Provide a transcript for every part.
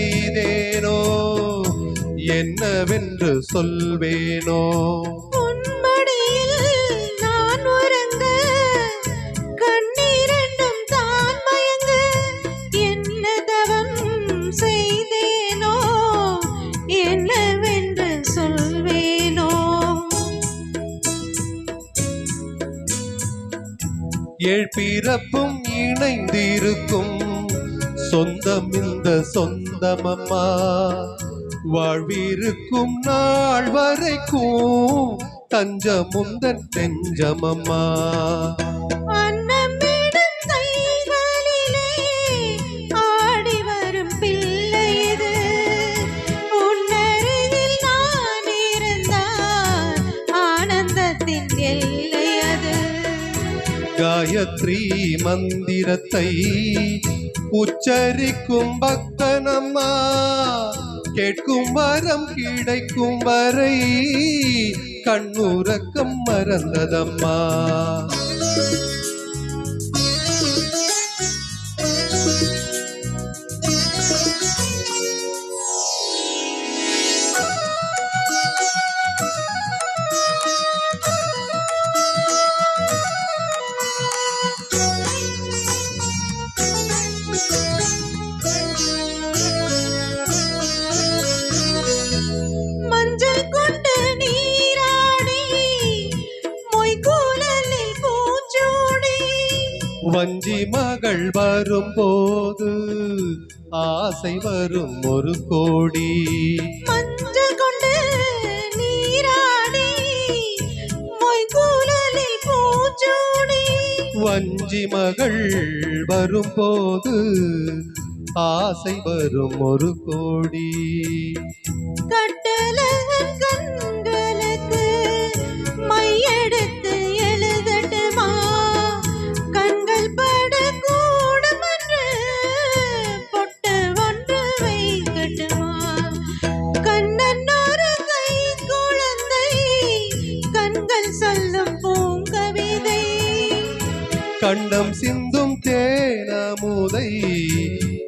செய்தேனோ என்னவென்று சொல்வேனோ. பிறப்பும் இணைந்திருக்கும் சொந்தம் இந்த சொந்தமம்மா. வாழ்விருக்கும் நாள் வரைக்கும் தஞ்சமுந்தன் நெஞ்சமம்மா. காயத்ரி மந்திரத்தை உச்சரிக்கும் பக்தனம்மா. கேட்கும் வரம் கிடைக்கும் வரை கண்ணுறக்கம் மறந்ததம்மா. வஞ்சி மகள் வரும்போது ஆசை வரும் ஒரு கோடி. மஞ்சள் கொண்டு நீராடி மொய்கூலில் பூச்சூடி. வஞ்சி மகள் வரும்போது ஆசை வரும் ஒரு கோடி. கட்டழகன் கண்களுக்கு மையெடுத்து எழுதட்டுமா. கண்கள் படக்கூடும் என்று பொட்டு ஒன்று வைக்கட்டுமா. கண்ணன் ஒரு கை குழந்தை கண்கள் சொல்லும் பூங்கவிதை. கண்டம் சிந்தும் தேனமுதை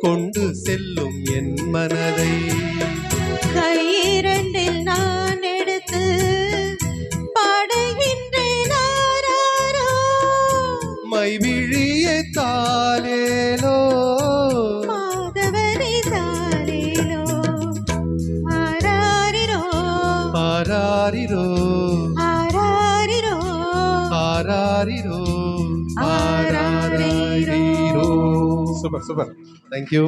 கொண்டு செல்லும் என் மனதை. கையிரண்டில் நான் எடுத்து பாடுகின்றேன் ஆராரோ. மைவிழியே தாலேலோ மாதவரை தாலேலோ. ஆராரிரோ ஆராரிரோ ஆராரிரோ ஆராரிரோ ஆராரிரோ. Super super. தேங்க்யூ.